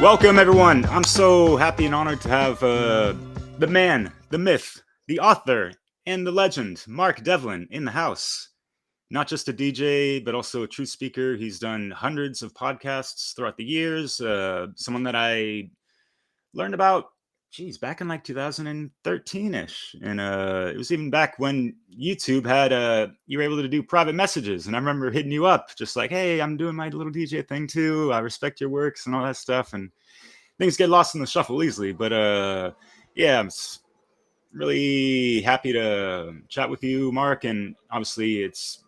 Welcome, everyone. I'm so happy and honored to have the man, the myth, the author, and the legend, Mark Devlin, in the house. Not just a DJ, but also a truth speaker. He's done hundreds of podcasts throughout the years. Someone that I learned about, back in like 2013-ish. And it was even back when YouTube had, you were able to do private messages. And I remember hitting you up just like, hey, I'm doing my little DJ thing too. I respect your works and all that stuff. And things get lost in the shuffle easily. But yeah, I'm really happy to chat with you, Mark. And obviously it's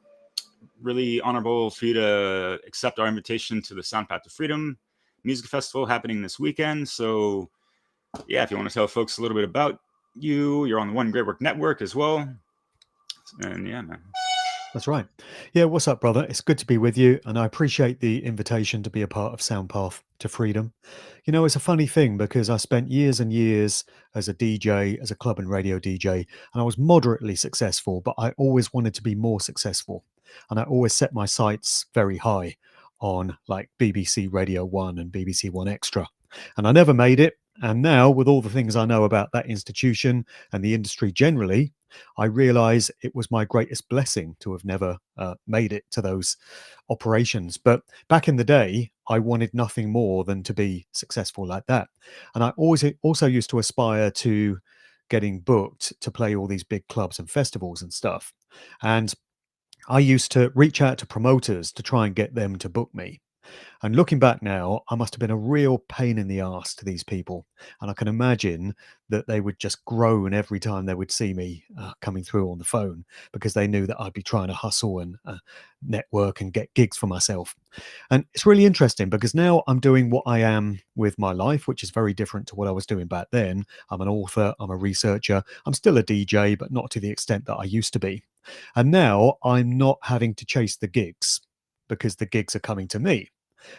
really honorable for you to accept our invitation to the Soundpath to Freedom Music Festival happening this weekend. So yeah, if you want to tell folks a little bit about you, you're on the One Great Work Network as well. And yeah, man. That's right. Yeah, what's up, brother? It's good to be with you, and I appreciate the invitation to be a part of Soundpath to Freedom. You know, it's a funny thing because I spent years and years as a DJ, as a club and radio DJ, and I was moderately successful, but I always wanted to be more successful. And I always set my sights very high on like BBC Radio 1 and BBC One Extra. And I never made it. And now, with all the things I know about that institution and the industry generally, I realize it was my greatest blessing to have never made it to those operations. But back in the day, I wanted nothing more than to be successful like that. And I always also used to aspire to getting booked to play all these big clubs and festivals and stuff. And I used to reach out to promoters to try and get them to book me. And looking back now, I must have been a real pain in the arse to these people. And I can imagine that they would just groan every time they would see me coming through on the phone, because they knew that I'd be trying to hustle and network and get gigs for myself. And it's really interesting because now I'm doing what I am with my life, which is very different to what I was doing back then. I'm an author, I'm a researcher, I'm still a DJ, but not to the extent that I used to be. And now I'm not having to chase the gigs because the gigs are coming to me.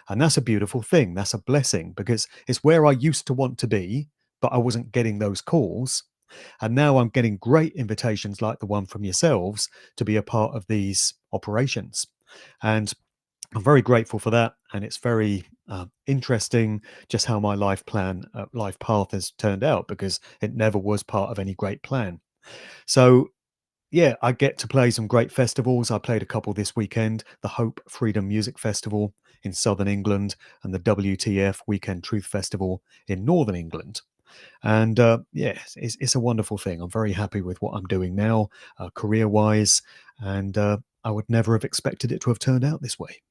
And that's a beautiful thing. That's a blessing because it's where I used to want to be, but I wasn't getting those calls. And now I'm getting great invitations like the one from yourselves to be a part of these operations. And I'm very grateful for that. And it's very interesting just how my life path has turned out, because it never was part of any great plan. So yeah, I get to play some great festivals. I played a couple this weekend, the Hope Freedom Music Festival in Southern England and the WTF Weekend Truth Festival in Northern England. And yeah, it's a wonderful thing. I'm very happy with what I'm doing now, career-wise, and I would never have expected it to have turned out this way.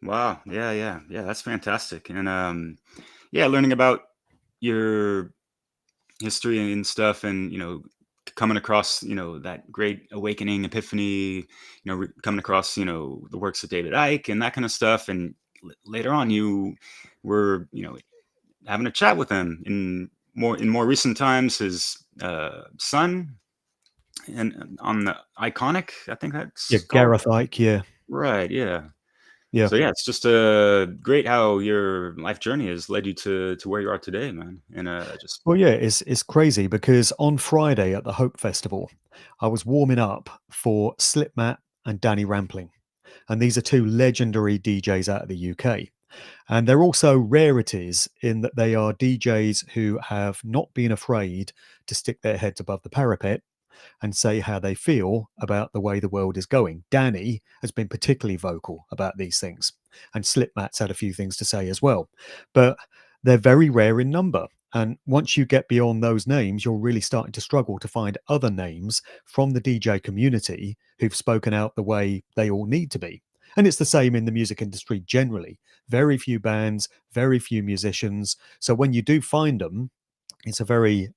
Wow. Yeah, that's fantastic. And yeah, learning about your history and stuff, and coming across, that great awakening, epiphany, coming across, the works of David Icke and that kind of stuff. And later on, you were, having a chat with him in more recent times, his son, and on the Iconic, I think that's called Gareth Icke. Yeah. Right. Yeah. Yeah. So yeah, it's just great how your life journey has led you to where you are today, man. And well, yeah, it's crazy because on Friday at the Hope Festival, I was warming up for Slipmatt and Danny Rampling, and these are two legendary DJs out of the UK. And they're also rarities in that they are DJs who have not been afraid to stick their heads above the parapet and say how they feel about the way the world is going. Danny has been particularly vocal about these things, and Slipmatt's had a few things to say as well. But they're very rare in number. And once you get beyond those names, you're really starting to struggle to find other names from the DJ community who've spoken out the way they all need to be. And it's the same in the music industry generally. Very few bands, very few musicians. So when you do find them, it's a very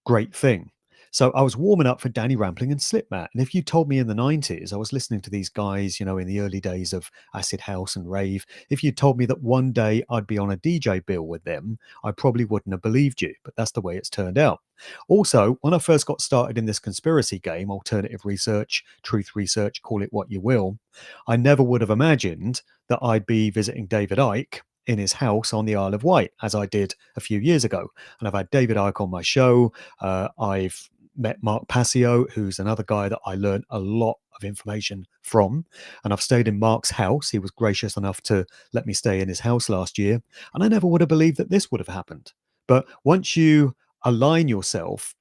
great thing. So I was warming up for Danny Rampling and Slipmatt. And if you told me in the 90s, I was listening to these guys, in the early days of acid house and rave, if you told me that one day I'd be on a DJ bill with them, I probably wouldn't have believed you. But that's the way it's turned out. Also, when I first got started in this conspiracy game, alternative research, truth research, call it what you will, I never would have imagined that I'd be visiting David Icke in his house on the Isle of Wight, as I did a few years ago. And I've had David Icke on my show. I've met Mark Passio, who's another guy that I learned a lot of information from. And I've stayed in Mark's house. He was gracious enough to let me stay in his house last year. And I never would have believed that this would have happened. But once you align yourself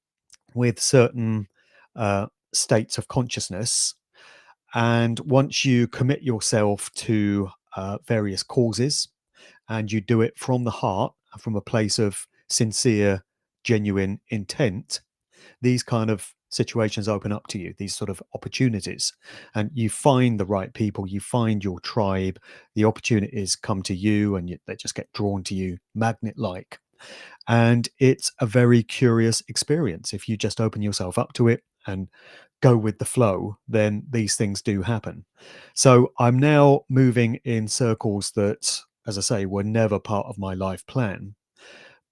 with certain states of consciousness, and once you commit yourself to various causes, and you do it from the heart, from a place of sincere, genuine intent, these kind of situations open up to you, these sort of opportunities, and you find the right people, you find your tribe, the opportunities come to you, and they just get drawn to you magnet like. And it's a very curious experience. If you just open yourself up to it and go with the flow, then these things do happen. So I'm now moving in circles that, as I say, were never part of my life plan,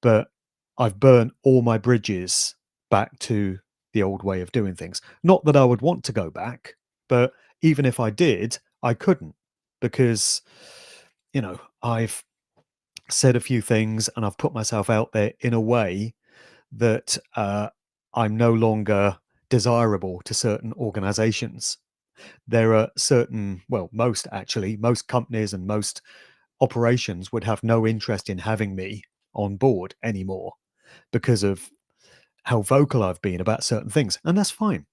but I've burnt all my bridges back to the old way of doing things. Not that I would want to go back, but even if I did, I couldn't, because, I've said a few things and I've put myself out there in a way that I'm no longer desirable to certain organizations. There are certain, well, most companies and most operations would have no interest in having me on board anymore because of how vocal I've been about certain things. And that's fine.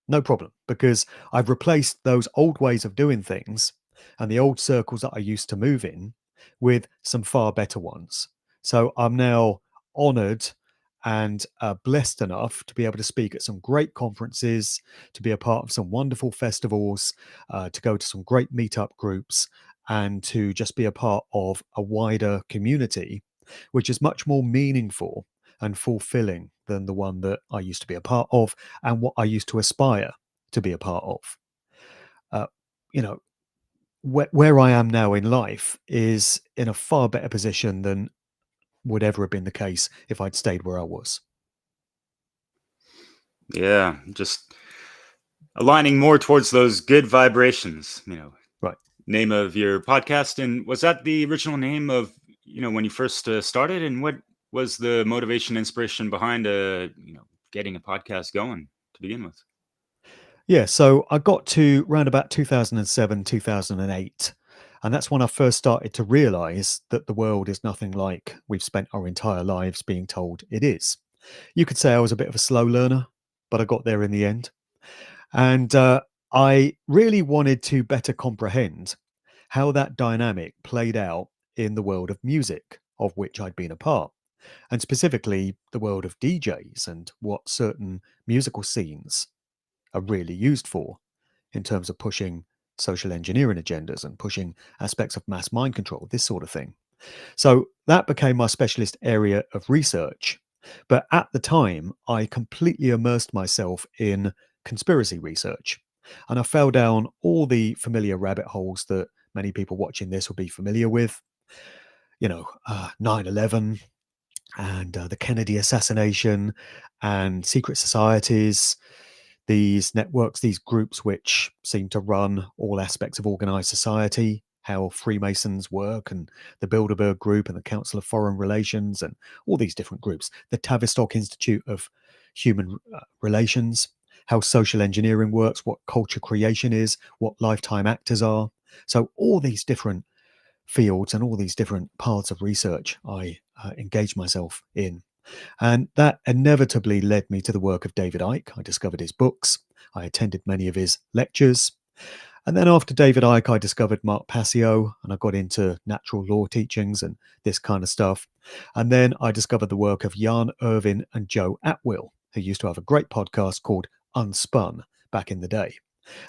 No problem, because I've replaced those old ways of doing things and the old circles that I used to move in with some far better ones. So I'm now honored and blessed enough to be able to speak at some great conferences, to be a part of some wonderful festivals, to go to some great meetup groups, and to just be a part of a wider community, which is much more meaningful and fulfilling than the one that I used to be a part of and what I used to aspire to be a part of. Uh, you know, where I am now in life is in a far better position than would ever have been the case if I'd stayed where I was. Yeah, just aligning more towards those good vibrations, Right. name of your podcast. And was that the original name of, when you first started? And what was the motivation, inspiration behind, getting a podcast going to begin with? Yeah, so I got to round about 2007, 2008, and that's when I first started to realize that the world is nothing like we've spent our entire lives being told it is. You could say I was a bit of a slow learner, but I got there in the end. And I really wanted to better comprehend how that dynamic played out in the world of music, of which I'd been a part, and specifically the world of DJs and what certain musical scenes are really used for in terms of pushing social engineering agendas and pushing aspects of mass mind control, this sort of thing. So that became my specialist area of research. But at the time, I completely immersed myself in conspiracy research. And I fell down all the familiar rabbit holes that many people watching this will be familiar with. 9/11 and the Kennedy assassination and secret societies, these networks, these groups which seem to run all aspects of organized society, how Freemasons work, and the Bilderberg Group and the Council of Foreign Relations, and all these different groups, the Tavistock Institute of Human Relations, how social engineering works, what culture creation is, what lifetime actors are. So all these different fields and all these different paths of research I engaged myself in. And that inevitably led me to the work of David Icke. I discovered his books. I attended many of his lectures. And then after David Icke, I discovered Mark Passio, and I got into natural law teachings and this kind of stuff. And then I discovered the work of Jan Irvin and Joe Atwill, who used to have a great podcast called Unspun back in the day.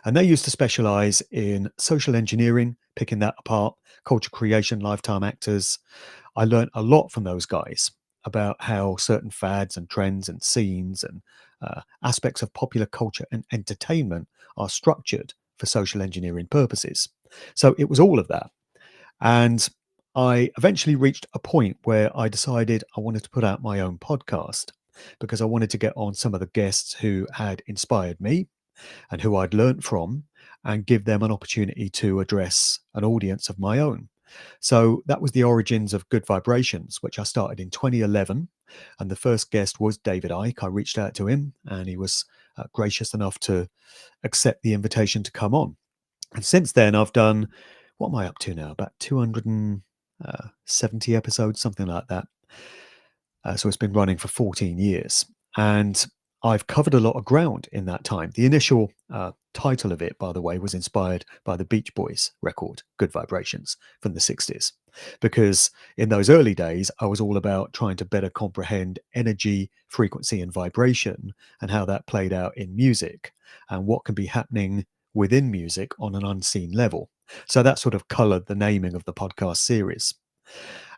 And they used to specialize in social engineering, picking that apart, culture creation, lifetime actors. I learned a lot from those guys. about how certain fads and trends and scenes and aspects of popular culture and entertainment are structured for social engineering purposes. So it was all of that. And I eventually reached a point where I decided I wanted to put out my own podcast because I wanted to get on some of the guests who had inspired me and who I'd learnt from and give them an opportunity to address an audience of my own. So that was the origins of Good Vibrations, which I started in 2011. And the first guest was David Icke. I reached out to him and he was gracious enough to accept the invitation to come on. And since then, I've done, what am I up to now? About 270 episodes, something like that. So it's been running for 14 years. And I've covered a lot of ground in that time. The initial title of it, by the way, was inspired by the Beach Boys record, Good Vibrations, from the 60s. Because in those early days, I was all about trying to better comprehend energy, frequency, and vibration, and how that played out in music, and what can be happening within music on an unseen level. So that sort of colored the naming of the podcast series.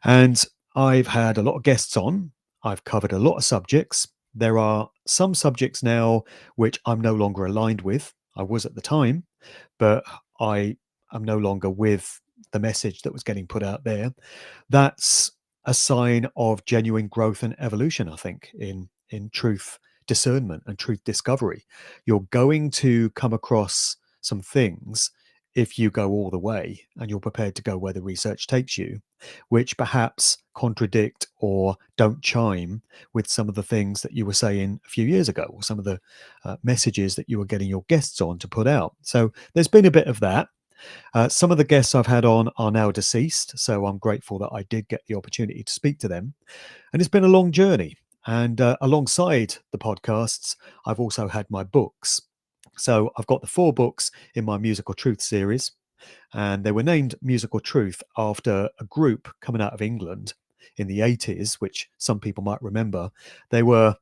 And I've had a lot of guests on. I've covered a lot of subjects. There are some subjects now which I'm no longer aligned with. I was at the time, but I am no longer with the message that was getting put out there. That's a sign of genuine growth and evolution, I think, in truth discernment and truth discovery. You're going to come across some things if you go all the way and you're prepared to go where the research takes you, which perhaps contradict or don't chime with some of the things that you were saying a few years ago, or some of the messages that you were getting your guests on to put out. So there's been a bit of that. Some of the guests I've had on are now deceased, so I'm grateful that I did get the opportunity to speak to them. And it's been a long journey. And alongside the podcasts, I've also had my books. So I've got the 4 books in my Musical Truth series, and they were named Musical Truth after a group coming out of England in the 80s, which some people might remember. They were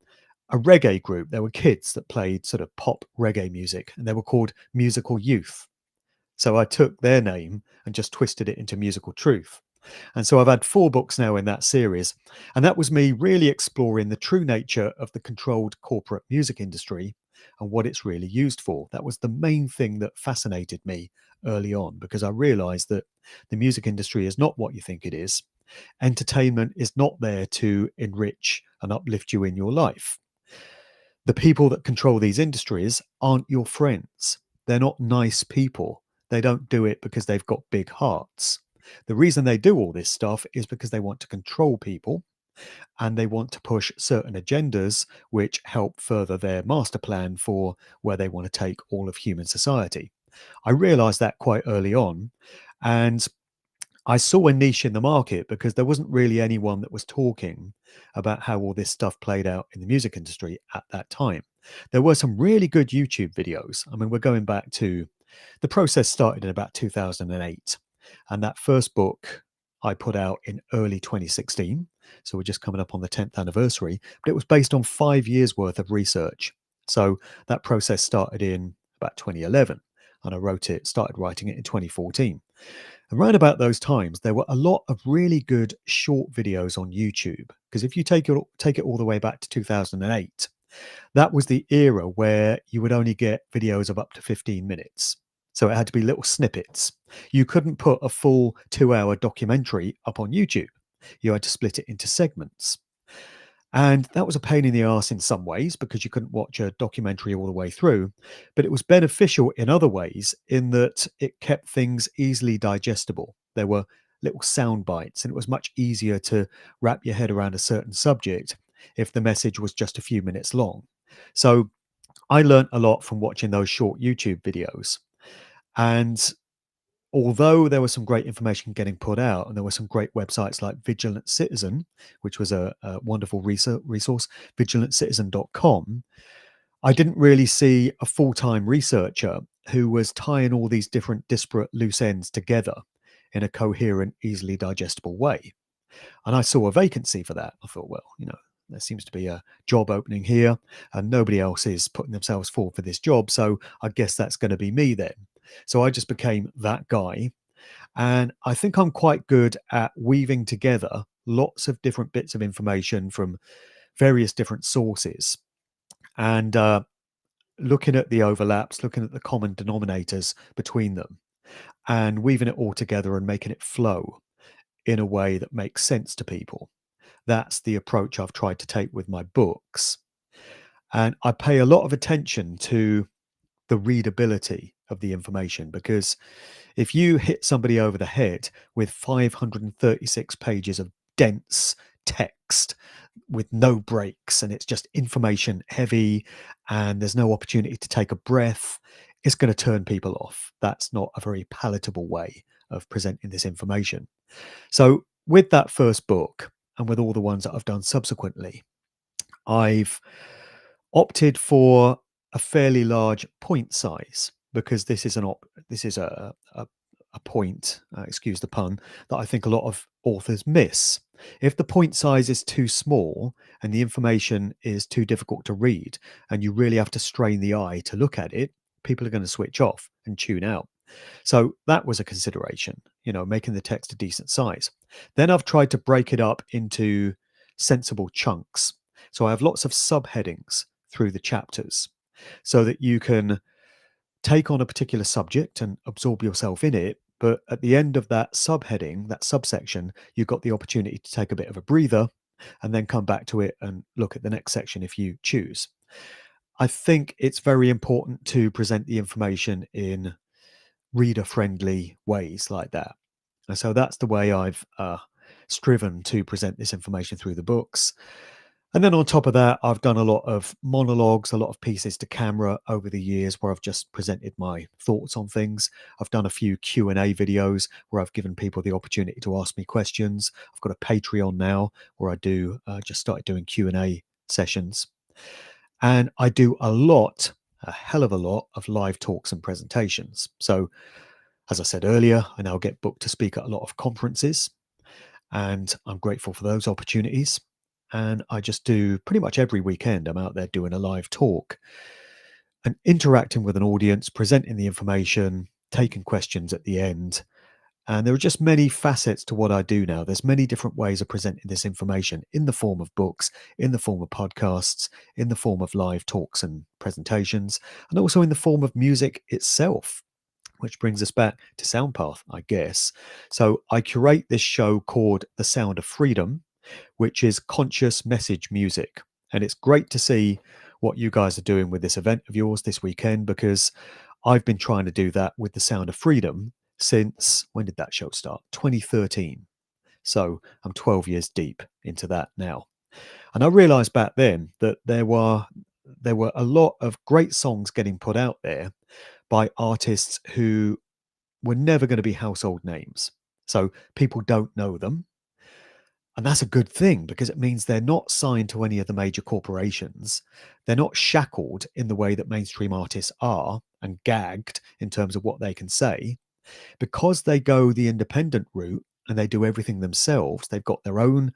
a reggae group. They were kids that played sort of pop reggae music, and they were called Musical Youth. So I took their name and just twisted it into Musical Truth. And so I've had 4 books now in that series. And that was me really exploring the true nature of the controlled corporate music industry and what it's really used for. That was the main thing that fascinated me early on, because I realized that the music industry is not what you think it is. Entertainment is not there to enrich and uplift you in your life. The people that control these industries aren't your friends. They're not nice people. They don't do it because they've got big hearts. The reason they do all this stuff is because they want to control people and they want to push certain agendas which help further their master plan for where they want to take all of human society. I realized that quite early on, and I saw a niche in the market because there wasn't really anyone that was talking about how all this stuff played out in the music industry at that time. There were some really good YouTube videos. I mean, we're going back to the process started in about 2008. And that first book I put out in early 2016. So we're just coming up on the 10th anniversary, but it was based on 5 years worth of research. So that process started in about 2011 and I started writing it in 2014. And right about those times, there were a lot of really good short videos on YouTube. Because if you take it all the way back to 2008, that was the era where you would only get videos of up to 15 minutes. So it had to be little snippets. You couldn't put a full 2-hour documentary up on YouTube. You had to split it into segments. And that was a pain in the arse in some ways because you couldn't watch a documentary all the way through. But it was beneficial in other ways in that it kept things easily digestible. There were little sound bites, and it was much easier to wrap your head around a certain subject if the message was just a few minutes long. So I learned a lot from watching those short YouTube videos. And although there was some great information getting put out, and there were some great websites like Vigilant Citizen, which was a wonderful resource, vigilantcitizen.com, I didn't really see a full-time researcher who was tying all these different disparate loose ends together in a coherent, easily digestible way. And I saw a vacancy for that. I thought, well, there seems to be a job opening here and nobody else is putting themselves forward for this job. So I guess that's going to be me then. So I just became that guy. And I think I'm quite good at weaving together lots of different bits of information from various different sources, and looking at the overlaps, looking at the common denominators between them, and weaving it all together and making it flow in a way that makes sense to people. That's the approach I've tried to take with my books. And I pay a lot of attention to the readability of the information, because if you hit somebody over the head with 536 pages of dense text with no breaks, and it's just information heavy and there's no opportunity to take a breath, it's going to turn people off. That's not a very palatable way of presenting this information. So with that first book, and with all the ones that I've done subsequently, I've opted for a fairly large point size, because this is a point, excuse the pun, that I think a lot of authors miss. If the point size is too small and the information is too difficult to read, and you really have to strain the eye to look at it, people are going to switch off and tune out. So that was a consideration, making the text a decent size. Then I've tried to break it up into sensible chunks. So I have lots of subheadings through the chapters so that you can take on a particular subject and absorb yourself in it. But at the end of that subheading, that subsection, you've got the opportunity to take a bit of a breather and then come back to it and look at the next section if you choose. I think it's very important to present the information in reader friendly ways like that. And so that's the way I've striven to present this information through the books. And then on top of that, I've done a lot of monologues, a lot of pieces to camera over the years where I've just presented my thoughts on things. I've done a few Q&A videos where I've given people the opportunity to ask me questions. I've got a Patreon now where I do just started doing Q&A sessions. And I do a hell of a lot of live talks and presentations. So as I said earlier, I now get booked to speak at a lot of conferences, and I'm grateful for those opportunities. And I just do pretty much every weekend, I'm out there doing a live talk and interacting with an audience, presenting the information, taking questions at the end. And there are just many facets to what I do now. There's many different ways of presenting this information in the form of books, in the form of podcasts, in the form of live talks and presentations, and also in the form of music itself, which brings us back to Soundpath, I guess. So I curate this show called The Sound of Freedom, which is conscious message music. And it's great to see what you guys are doing with this event of yours this weekend, because I've been trying to do that with The Sound of Freedom since, when did that show start? 2013. So I'm 12 years deep into that now. And I realized back then that there were a lot of great songs getting put out there by artists who were never going to be household names. So people don't know them. And that's a good thing, because it means they're not signed to any of the major corporations. They're not shackled in the way that mainstream artists are and gagged in terms of what they can say. Because they go the independent route and they do everything themselves, they've got their own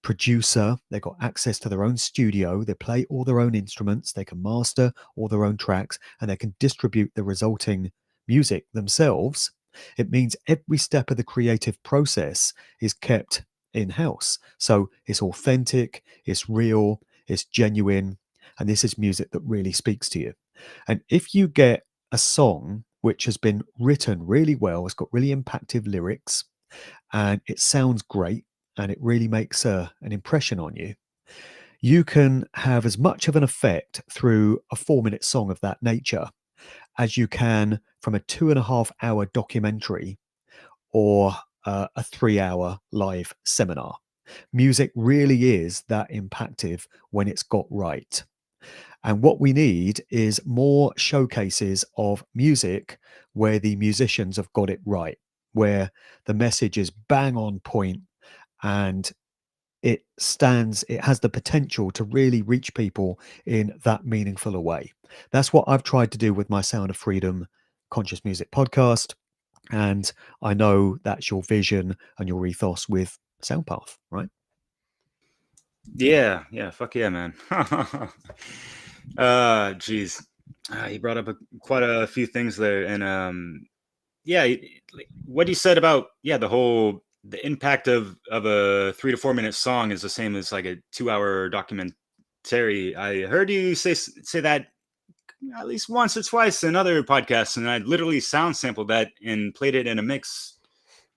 producer, they've got access to their own studio, they play all their own instruments, they can master all their own tracks, and they can distribute the resulting music themselves. It means every step of the creative process is kept in-house. So it's authentic, it's real, it's genuine, and this is music that really speaks to you. And if you get a song which has been written really well, it's got really impactful lyrics, and it sounds great, and it really makes an impression on you, you can have as much of an effect through a 4-minute song of that nature as you can from a 2.5-hour documentary or a 3-hour live seminar. Music really is that impactful when it's got right. And what we need is more showcases of music where the musicians have got it right, where the message is bang on point and it has the potential to really reach people in that meaningful a way. That's what I've tried to do with my Sound of Freedom conscious music podcast. And I know that's your vision and your ethos with Soundpath, right? Yeah, fuck yeah, man. Geez, you brought up quite a few things there, and yeah, what you said about the whole the impact of a 3 to 4 minute song is the same as like a 2 hour documentary. I heard you say that at least once or twice in other podcasts, and I literally sound sampled that and played it in a mix.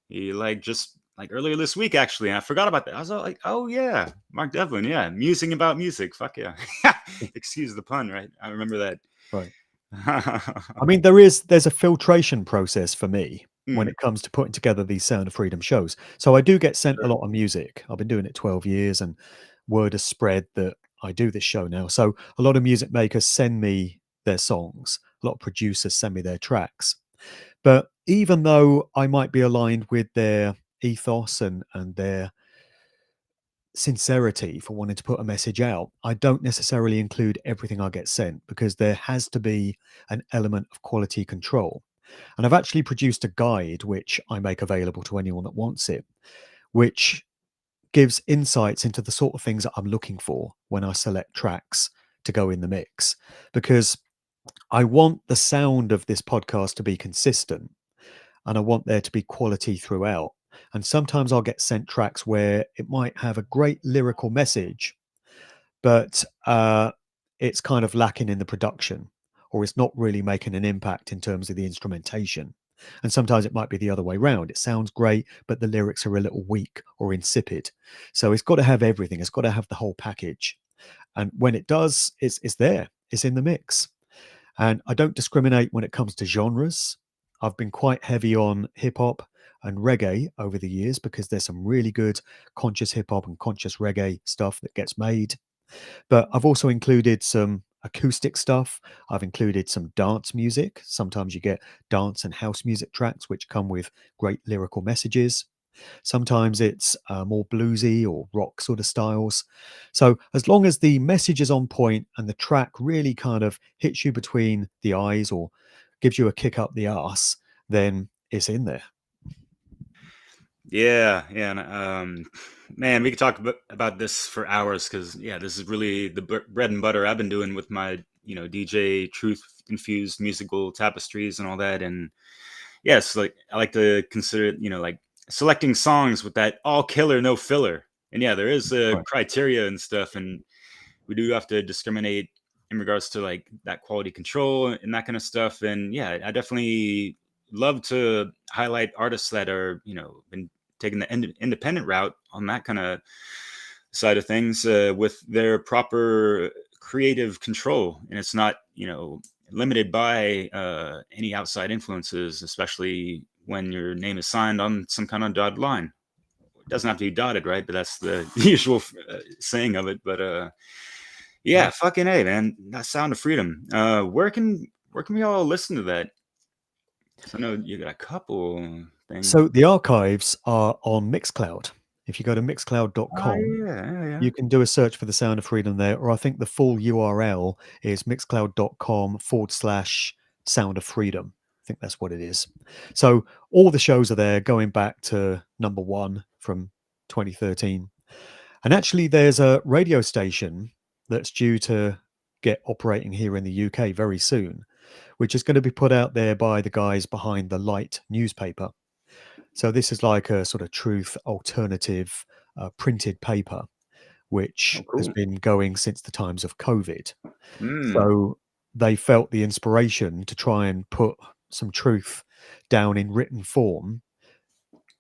Like just like earlier this week, actually. And I forgot about that. I was all like, oh yeah, Mark Devlin, yeah, musing about music. Fuck yeah. Excuse the pun, right? I remember that. Right. I mean, there's a filtration process for me when Mm, it comes to putting together these Sound of Freedom shows. So I do get sent a sure. lot of music. I've been doing it 12 years, and word has spread that I do this show now. So a lot of music makers send me their songs. A lot of producers send me their tracks. But even though I might be aligned with their ethos and their sincerity for wanting to put a message out, I don't necessarily include everything I get sent because there has to be an element of quality control. And I've actually produced a guide which I make available to anyone that wants it, which gives insights into the sort of things that I'm looking for when I select tracks to go in the mix. Because I want the sound of this podcast to be consistent and I want there to be quality throughout. And sometimes I'll get sent tracks where it might have a great lyrical message, but it's kind of lacking in the production, or it's not really making an impact in terms of the instrumentation. And sometimes it might be the other way around. It sounds great, but the lyrics are a little weak or insipid. So it's got to have everything. It's got to have the whole package. And when it does, it's there. It's in the mix. And I don't discriminate when it comes to genres. I've been quite heavy on hip hop and reggae over the years because there's some really good conscious hip hop and conscious reggae stuff that gets made. But I've also included some acoustic stuff. I've included some dance music. Sometimes you get dance and house music tracks which come with great lyrical messages. Sometimes it's more bluesy or rock sort of styles. So as long as the message is on point and the track really kind of hits you between the eyes or gives you a kick up the arse, then it's in there. Yeah, yeah, and man, we could talk about this for hours because yeah, this is really the bread and butter I've been doing with my DJ truth infused musical tapestries and all that. And yes, like I like to consider like selecting songs with that all killer no filler. And yeah, there is a Right. criteria and stuff, and we do have to discriminate in regards to like that quality control and that kind of stuff. And yeah, I definitely love to highlight artists that are been taking the independent route on that kind of side of things with their proper creative control, and it's not limited by any outside influences, especially when your name is signed on some kind of dotted line. It doesn't have to be dotted, right? But that's the usual saying of it. But yeah, Right. fucking A, man. That Sound of Freedom. Where can we all listen to that? Because I know you got a couple things. So the archives are on Mixcloud. If you go to Oh mixcloud.com, yeah, yeah, yeah. you can do a search for the Sound of Freedom there, or I think the full URL is mixcloud.com/, Sound of Freedom. I think that's what it is. So all the shows are there going back to number one from 2013. And actually, there's a radio station that's due to get operating here in the UK very soon, which is going to be put out there by the guys behind the Light newspaper. So this is like a sort of truth alternative printed paper which Oh, has cool. been going since the times of COVID. Mm. So they felt the inspiration to try and put some truth down in written form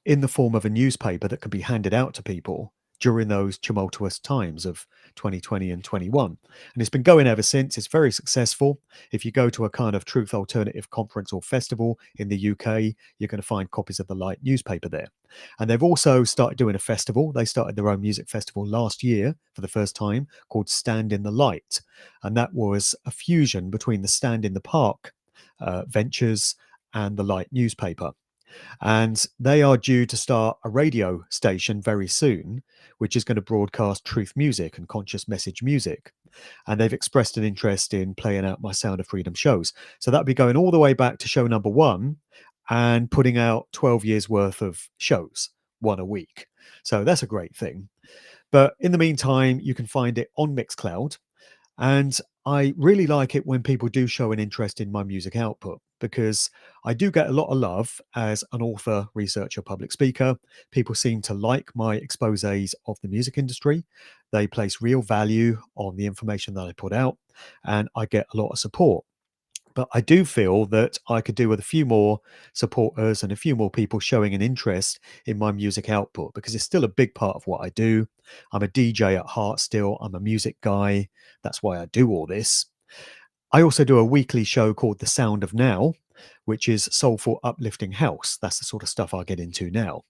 in the form of a newspaper that could be handed out to people during those tumultuous times of 2020 and 21. And it's been going ever since. It's very successful. If you go to a kind of truth alternative conference or festival in the UK, you're going to find copies of the Light newspaper there. And they've also started doing a festival. They started their own music festival last year for the first time called Stand in the Light. And that was a fusion between the Stand in the Park ventures and the Light newspaper. And they are due to start a radio station very soon, which is going to broadcast truth music and conscious message music. And they've expressed an interest in playing out my Sound of Freedom shows. So that'll be going all the way back to show number one and putting out 12 years worth of shows, one a week. So that's a great thing. But in the meantime, you can find it on Mixcloud. And I really like it when people do show an interest in my music output because I do get a lot of love as an author, researcher, public speaker. People seem to like my exposés of the music industry. They place real value on the information that I put out, and I get a lot of support. But I do feel that I could do with a few more supporters and a few more people showing an interest in my music output because it's still a big part of what I do. I'm a DJ at heart still. I'm a music guy. That's why I do all this. I also do a weekly show called The Sound of Now, which is soulful, uplifting house. That's the sort of stuff I get into now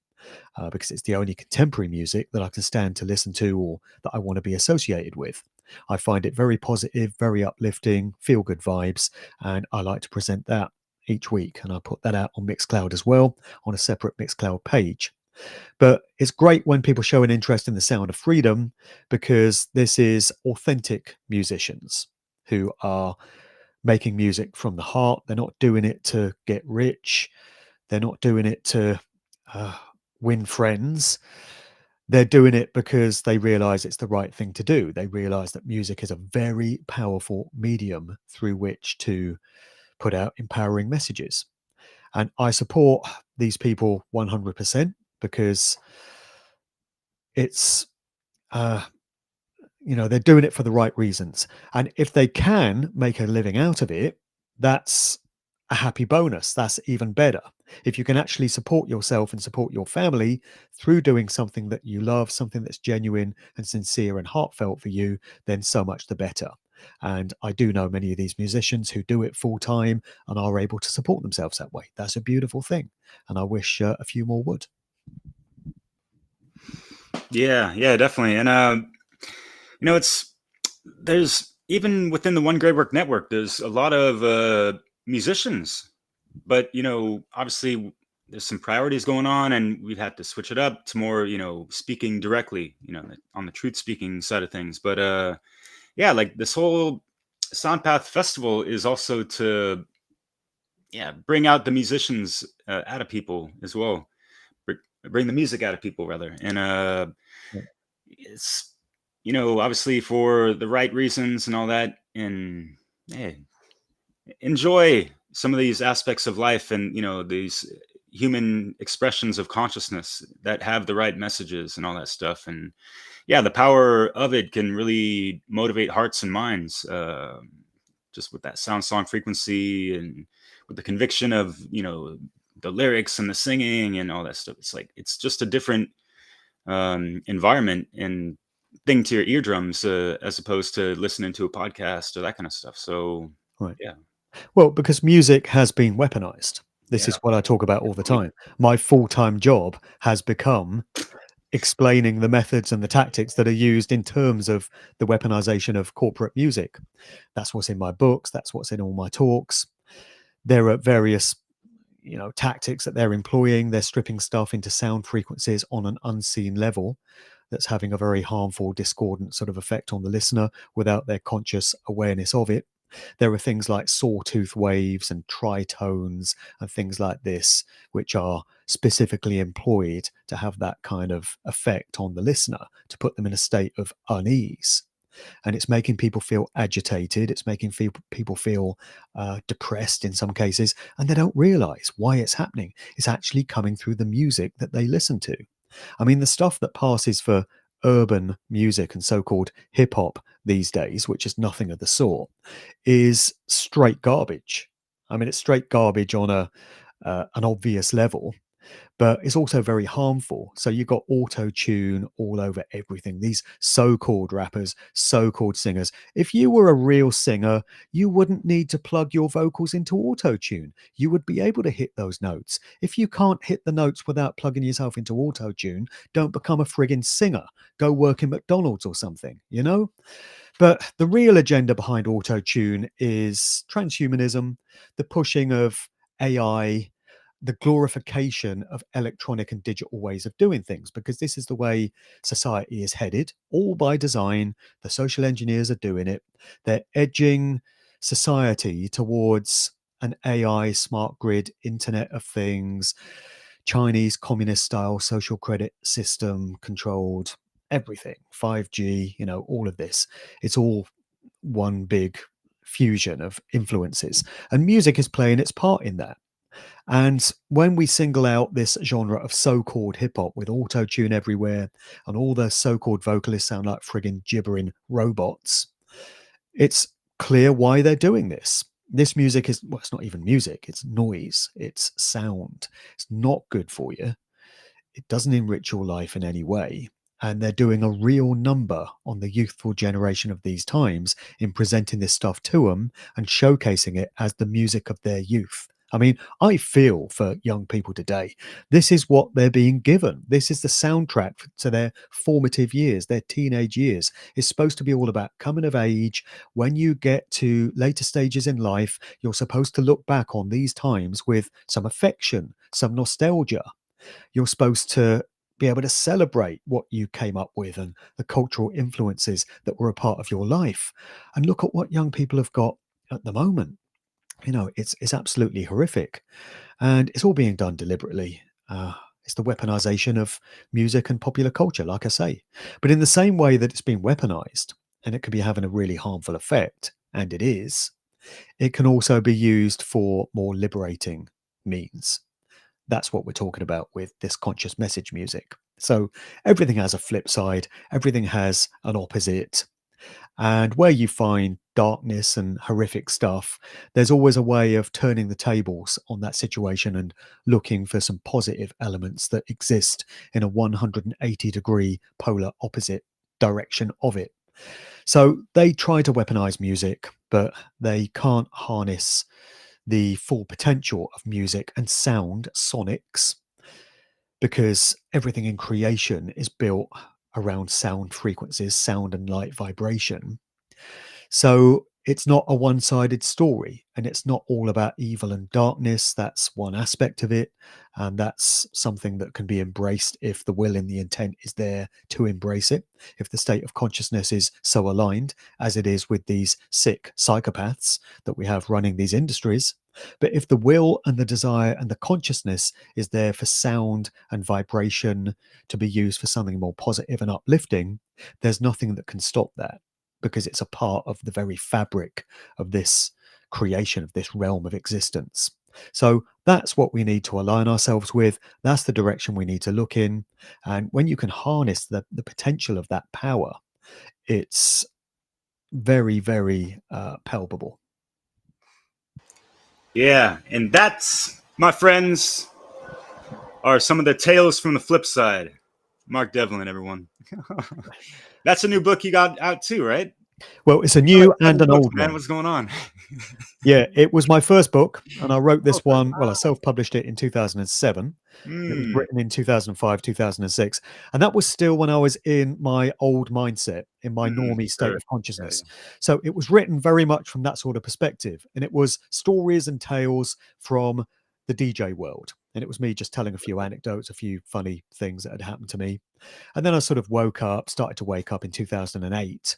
because it's the only contemporary music that I can stand to listen to or that I want to be associated with. I find it very positive, very uplifting, feel good vibes, and I like to present that each week. And I put that out on Mixcloud as well on a separate Mixcloud page. But it's great when people show an interest in the sound of freedom because this is authentic musicians who are making music from the heart. They're not doing it to get rich. They're not doing it to uh, win friends. They're doing it because they realize it's the right thing to do. They realize that music is a very powerful medium through which to put out empowering messages. And I support these people 100% because it's, uh, they're doing it for the right reasons. And if they can make a living out of it, that's a happy bonus. That's even better. If you can actually support yourself and support your family through doing something that you love, something that's genuine and sincere and heartfelt for you, then so much the better. And I do know many of these musicians who do it full time and are able to support themselves that way. That's a beautiful thing. And I wish a few more would. Yeah, definitely. And it's there's even within the One Great Work Network, there's a lot of musicians, but obviously there's some priorities going on, and we've had to switch it up to more, speaking directly, on the truth speaking side of things. But yeah, like this whole Soundpath festival is also to bring out the musicians out of people as well, bring the music out of people rather, and Yeah. it's obviously for the right reasons and all that, and hey, enjoy some of these aspects of life and these human expressions of consciousness that have the right messages and all that stuff. And yeah, the power of it can really motivate hearts and minds, just with that sound song frequency and with the conviction of the lyrics and the singing and all that stuff. It's like it's just a different environment and thing to your eardrums, as opposed to listening to a podcast or that kind of stuff. So Right. yeah. Well, because music has been weaponized. This Yeah, is what I talk about all the definitely. time. My full-time job has become explaining the methods and the tactics that are used in terms of the weaponization of corporate music. That's what's in my books. That's what's in all my talks. There are various, tactics that they're employing. They're stripping stuff into sound frequencies on an unseen level that's having a very harmful, discordant sort of effect on the listener without their conscious awareness of it. There are things like sawtooth waves and tritones and things like this, which are specifically employed to have that kind of effect on the listener, to put them in a state of unease. And it's making people feel agitated. It's making people feel depressed in some cases, and they don't realize why it's happening. It's actually coming through the music that they listen to. I mean, the stuff that passes for urban music and so-called hip hop these days, which is nothing of the sort, is straight garbage. I mean, it's straight garbage on an obvious level, but it's also very harmful. So you've got auto tune all over everything. These so called rappers, so called singers. If you were a real singer, you wouldn't need to plug your vocals into auto tune. You would be able to hit those notes. If you can't hit the notes without plugging yourself into auto tune, don't become a friggin' singer. Go work in McDonald's or something, you know? But the real agenda behind auto tune is transhumanism, the pushing of AI, the glorification of electronic and digital ways of doing things, because this is the way society is headed, all by design. The social engineers are doing it. They're edging society towards an AI, smart grid, Internet of Things, Chinese communist style social credit system controlled everything, 5G, all of this. It's all one big fusion of influences, and music is playing its part in that. And when we single out this genre of so-called hip hop with auto tune everywhere and all the so-called vocalists sound like friggin' gibbering robots, it's clear why they're doing this. This music is, well, it's not even music, it's noise, it's sound. It's not good for you. It doesn't enrich your life in any way. And they're doing a real number on the youthful generation of these times in presenting this stuff to them and showcasing it as the music of their youth. I mean, I feel for young people today. This is what they're being given. This is the soundtrack to their formative years, their teenage years. It's supposed to be all about coming of age. When you get to later stages in life, you're supposed to look back on these times with some affection, some nostalgia. You're supposed to be able to celebrate what you came up with and the cultural influences that were a part of your life. And look at what young people have got at the moment. You know, it's absolutely horrific, and it's all being done deliberately. It's the weaponization of music and popular culture, like I say. But in the same way that it's been weaponized, and it could be having a really harmful effect, and it is, it can also be used for more liberating means. That's what we're talking about with this conscious message music. So everything has a flip side, everything has an opposite. And where you find darkness and horrific stuff, there's always a way of turning the tables on that situation and looking for some positive elements that exist in a 180-degree polar opposite direction of it. So they try to weaponize music, but they can't harness the full potential of music and sound, sonics, because everything in creation is built around sound frequencies, sound and light vibration. So it's not a one sided story, and it's not all about evil and darkness. That's one aspect of it. And that's something that can be embraced if the will and the intent is there to embrace it. If the state of consciousness is so aligned as it is with these sick psychopaths that we have running these industries. But if the will and the desire and the consciousness is there for sound and vibration to be used for something more positive and uplifting, there's nothing that can stop that, because it's a part of the very fabric of this creation, of this realm of existence. So that's what we need to align ourselves with. That's the direction we need to look in. And when you can harness the potential of that power, it's very, very palpable. Yeah, and that's, my friends, are some of the tales from the flip side. Mark Devlin, everyone. That's a new book you got out too, right? Well, it's a Like new and seven an books, old man. one. What's going on? Yeah, it was my first book, and I wrote Oh, this one. Well, I self-published it in 2007. It was mm, written in 2005, 2006, and that was still when I was in my old mindset, in my normie state sure. of Yeah, consciousness. So it was written very much from that sort of perspective, and it was stories and tales from the DJ world. And it was me just telling a few anecdotes, a few funny things that had happened to me. And then I sort of started to wake up in 2008.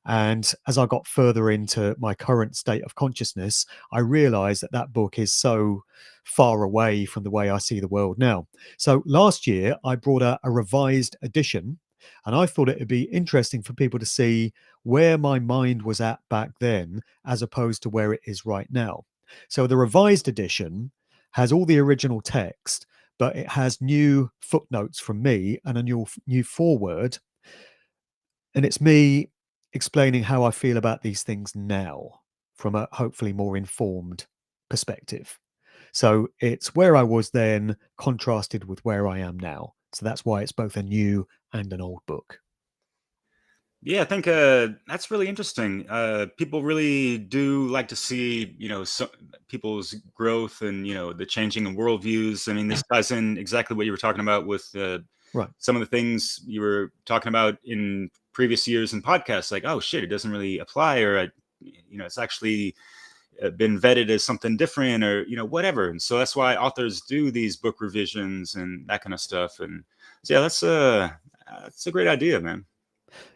And as I got further into my current state of consciousness, I realized that that book is so far away from the way I see the world now. So last year, I brought out a revised edition, and I thought it would be interesting for people to see where my mind was at back then as opposed to where it is right now. So the revised edition has all the original text, but it has new footnotes from me and a new foreword, and it's me explaining how I feel about these things now from a hopefully more informed perspective. So it's where I was then contrasted with where I am now. So that's why it's both a new and an old book. yeah. I think that's really interesting. People really do like to see, people's growth and the changing in worldviews. I mean, this ties in exactly what you were talking about with Right. some of the things you were talking about in previous years in podcasts. Like, oh shit, it doesn't really apply, or it's actually been vetted as something different, or whatever. And so that's why authors do these book revisions and that kind of stuff. And so, yeah, that's a great idea, man.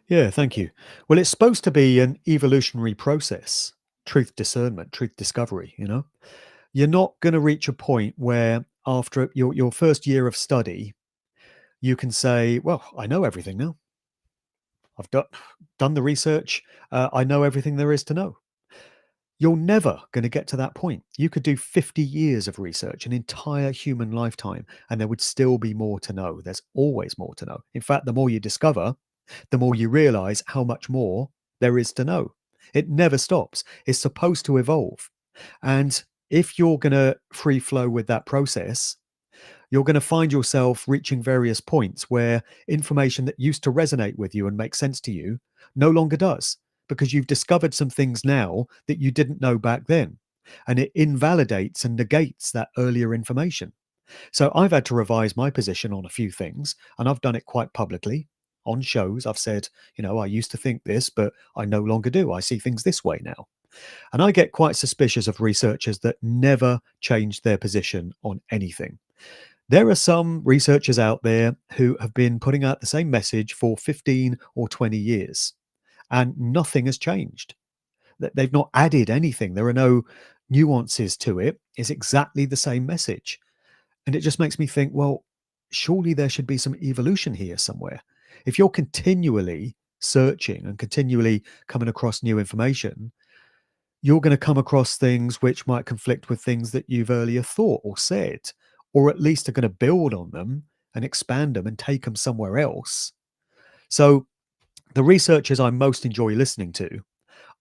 Yeah, thank you. Well, it's supposed to be an evolutionary process, truth discernment, truth discovery, you know. You're not going to reach a point where after your first year of study, you can say, well, I know everything now. I've done the research. I know everything there is to know. You're never going to get to that point. You could do 50 years of research, an entire human lifetime, and there would still be more to know. There's always more to know. In fact, the more you discover, the more you realize how much more there is to know. It never stops. It's supposed to evolve. And if you're going to free flow with that process, you're going to find yourself reaching various points where information that used to resonate with you and make sense to you no longer does, because you've discovered some things now that you didn't know back then. And it invalidates and negates that earlier information. So I've had to revise my position on a few things, and I've done it quite publicly on shows. I've said, I used to think this, but I no longer do. I see things this way now. And I get quite suspicious of researchers that never change their position on anything. There are some researchers out there who have been putting out the same message for 15 or 20 years, and nothing has changed. They've not added anything. There are no nuances to it. It's exactly the same message. And it just makes me think, well, surely there should be some evolution here somewhere. If you're continually searching and continually coming across new information, you're going to come across things which might conflict with things that you've earlier thought or said, or at least are going to build on them and expand them and take them somewhere else. So the researchers I most enjoy listening to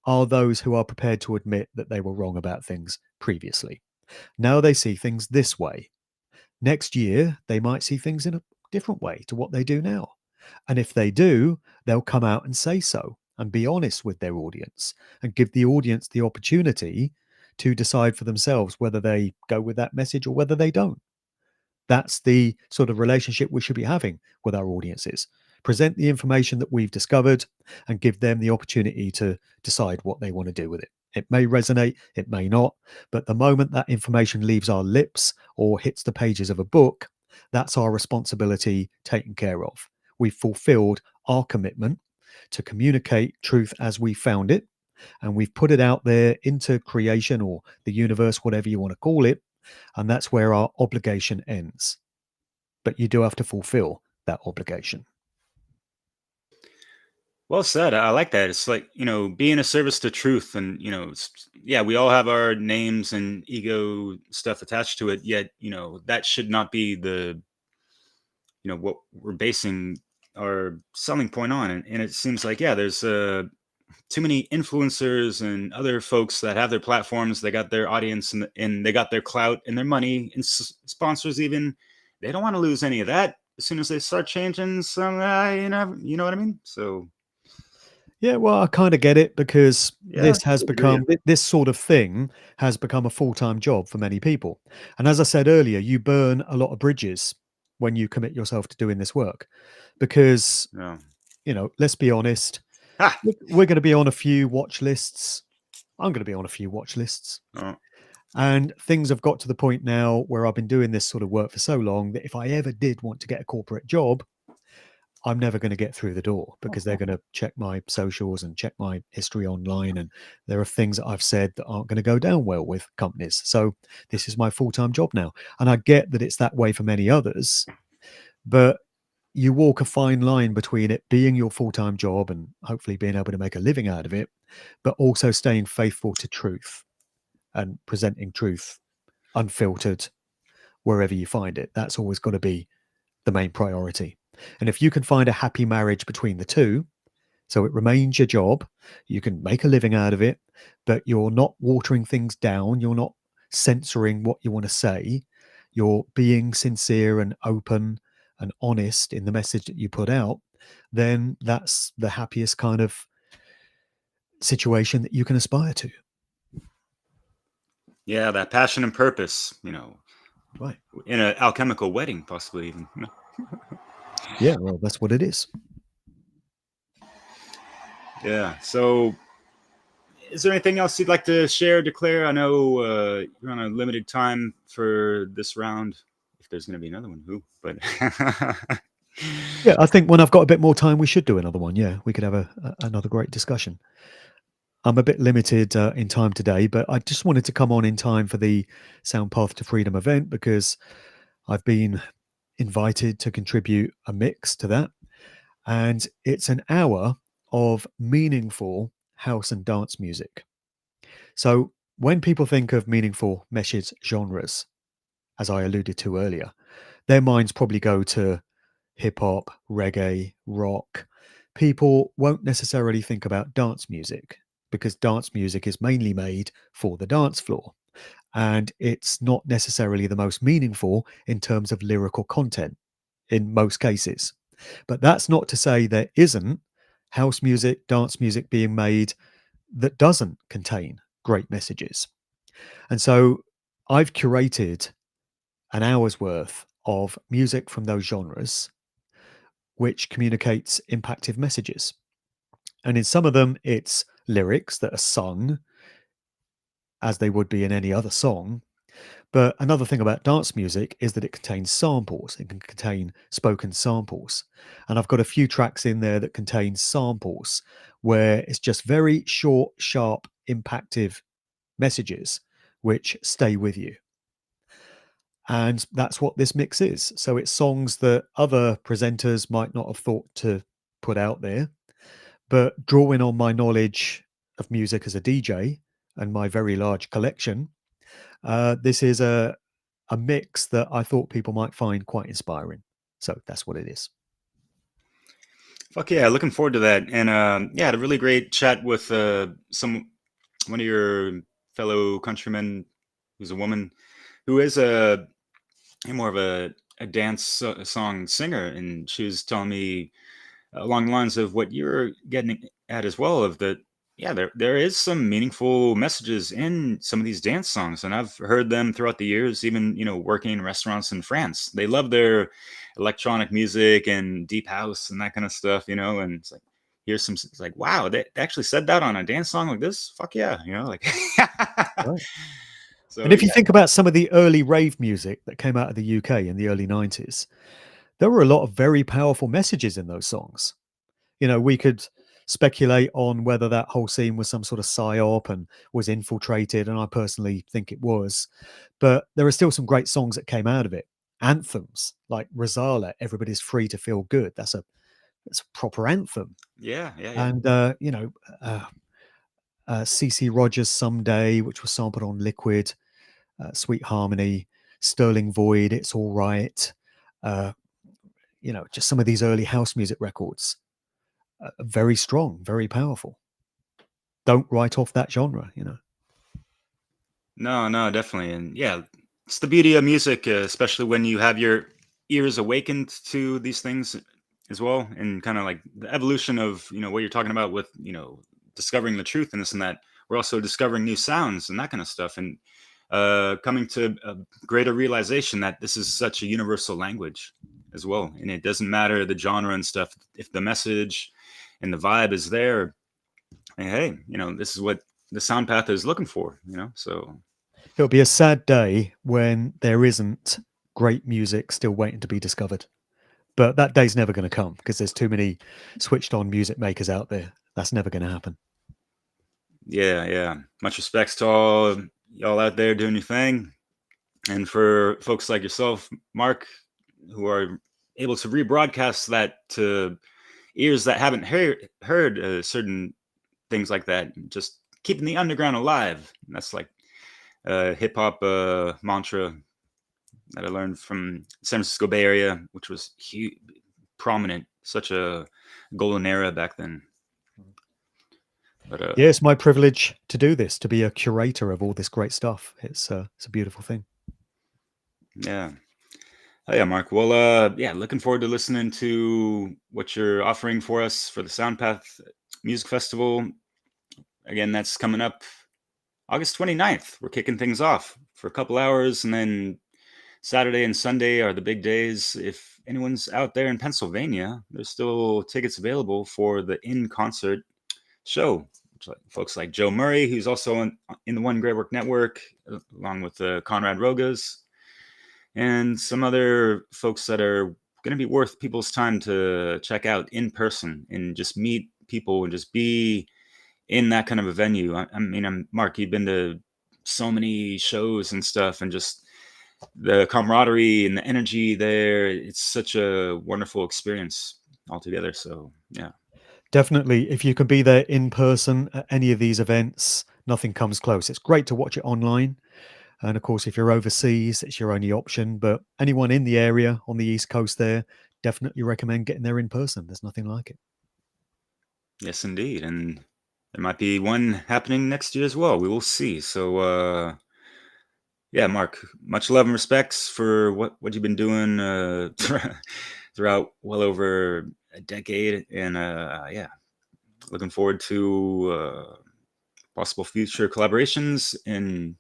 are those who are prepared to admit that they were wrong about things previously. Now they see things this way. Next year, they might see things in a different way to what they do now. And if they do, they'll come out and say so and be honest with their audience and give the audience the opportunity to decide for themselves whether they go with that message or whether they don't. That's the sort of relationship we should be having with our audiences. Present the information that we've discovered and give them the opportunity to decide what they want to do with it. It may resonate, it may not, but the moment that information leaves our lips or hits the pages of a book, that's our responsibility taken care of. We've fulfilled our commitment to communicate truth as we found it, and we've put it out there into creation or the universe, whatever you want to call it, and that's where our obligation ends. But you do have to fulfill that obligation. Well said. I like that. It's like, being a service to truth. And, yeah, we all have our names and ego stuff attached to it. Yet, that should not be what we're basing our selling point on. And it seems like, yeah, there's too many influencers and other folks that have their platforms. They got their audience and they got their clout and their money and sponsors even. They don't want to lose any of that as soon as they start changing some, you know what I mean? So. Yeah, well, I kind of get it because Yeah, this has become, this sort of thing has become a full-time job for many people. And as I said earlier, you burn a lot of bridges when you commit yourself to doing this work because, yeah. Let's be honest, Ha! we're going to be on a few watch lists. I'm going to be on a few watch lists. Oh. And things have got to the point now where I've been doing this sort of work for so long that if I ever did want to get a corporate job, I'm never going to get through the door because they're going to check my socials and check my history online. And there are things that I've said that aren't going to go down well with companies. So this is my full-time job now. And I get that it's that way for many others, but you walk a fine line between it being your full-time job and hopefully being able to make a living out of it, but also staying faithful to truth and presenting truth unfiltered wherever you find it. That's always got to be the main priority. And if you can find a happy marriage between the two, so it remains your job, you can make a living out of it, but you're not watering things down, you're not censoring what you want to say, you're being sincere and open and honest in the message that you put out, then that's the happiest kind of situation that you can aspire to. Yeah, that passion and purpose, Right. in an alchemical wedding, possibly even. Yeah, well, that's what it is. Yeah. So, is there anything else you'd like to share, declare? I know you're on a limited time for this round. If there's going to be another one, but Yeah, I think when I've got a bit more time, we should do another one. Yeah, we could have another great discussion. I'm a bit limited in time today, but I just wanted to come on in time for the Soundpath to Freedom event because I've been invited to contribute a mix to that. And it's an hour of meaningful house and dance music. So when people think of meaningful message genres, as I alluded to earlier, their minds probably go to hip hop, reggae, rock. People won't necessarily think about dance music because dance music is mainly made for the dance floor. And it's not necessarily the most meaningful in terms of lyrical content in most cases. But that's not to say there isn't house music, dance music being made that doesn't contain great messages. And so I've curated an hour's worth of music from those genres which communicates impactful messages. And in some of them, it's lyrics that are sung as they would be in any other song. But another thing about dance music is that it contains samples. It can contain spoken samples. And I've got a few tracks in there that contain samples where it's just very short, sharp, impactful messages which stay with you. And that's what this mix is. So it's songs that other presenters might not have thought to put out there, but drawing on my knowledge of music as a DJ and my very large collection, this is a mix that I thought people might find quite inspiring. So that's what it is. Fuck yeah, looking forward to that. And yeah, I had a really great chat with one of your fellow countrymen who's a woman who is more of a dance song singer, and she was telling me along the lines of what you're getting at as well, of that yeah, there is some meaningful messages in some of these dance songs, and I've heard them throughout the years, even working in restaurants in France. They love their electronic music and deep house and that kind of stuff, and it's like here's some, it's like, wow, they actually said that on a dance song like this. Fuck yeah, like Right. so And if you yeah. think about some of the early rave music that came out of the UK in the early 90s, there were a lot of very powerful messages in those songs. We could speculate on whether that whole scene was some sort of psyop and was infiltrated, and I personally think it was. But there are still some great songs that came out of it. Anthems like Rosala, "Everybody's Free to Feel Good." That's a proper anthem. Yeah, yeah, yeah. And CC Rogers' "Someday," which was sampled on Liquid, "Sweet Harmony," Sterling Void, "It's All Right." Uh, just some of these early house music records. Very strong, very powerful. Don't write off that genre. No, no, definitely. And yeah, it's the beauty of music, especially when you have your ears awakened to these things as well. And kind of like the evolution of, what you're talking about with, discovering the truth and this and that. We're also discovering new sounds and that kind of stuff. And coming to a greater realization that this is such a universal language as well. And it doesn't matter the genre and stuff. If the message and the vibe is there, hey, this is what the Soundpath is looking for, so. It'll be a sad day when there isn't great music still waiting to be discovered. But that day's never going to come because there's too many switched on music makers out there. That's never going to happen. Yeah, yeah. Much respects to all y'all out there doing your thing. And for folks like yourself, Mark, who are able to rebroadcast that to ears that haven't heard certain things like that, just keeping the underground alive. And that's like hip hop mantra that I learned from San Francisco Bay Area, which was huge, prominent, such a golden era back then. But Yeah, it's my privilege to do this, to be a curator of all this great stuff. It's a beautiful thing. yeah. Oh yeah, Mark. Well, yeah, looking forward to listening to what you're offering for us for the Soundpath Music Festival. Again, that's coming up August 29th. We're kicking things off for a couple hours, and then Saturday and Sunday are the big days. If anyone's out there in Pennsylvania, there's still tickets available for the in-concert show. Folks like Joe Murray, who's also in the One Great Work Network, along with Conrad Rogas, and some other folks that are going to be worth people's time to check out in person and just meet people and just be in that kind of a venue. I mean, Mark, you've been to so many shows and stuff, and just the camaraderie and the energy there. It's such a wonderful experience altogether. So, yeah. Definitely, if you can be there in person at any of these events, nothing comes close. It's great to watch it online. And of course, if you're overseas, it's your only option. But anyone in the area on the East Coast there, definitely recommend getting there in person. There's nothing like it. Yes, indeed. And there might be one happening next year as well. We will see. So, yeah, Mark, much love and respects for what you've been doing throughout well over a decade. And yeah, looking forward to possible future collaborations and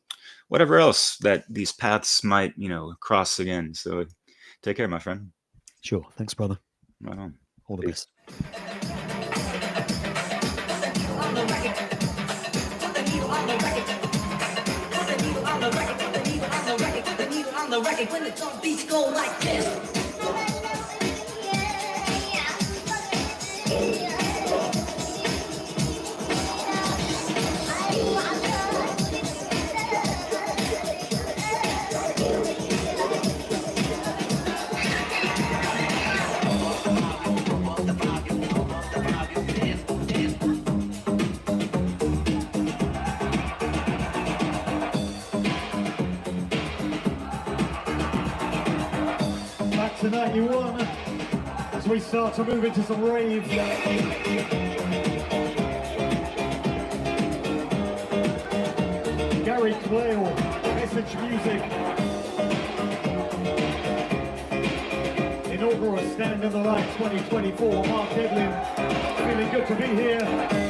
whatever else that these paths might, cross again. So take care, my friend. Sure. Thanks, brother. Right on. All the Peace. best. When the drum beats go like this. Back to 91 as we start to move into some rave. Gary Quayle, Message Music. Inaugural Stand in the Light 2024. Mark Devlin, feeling good to be here.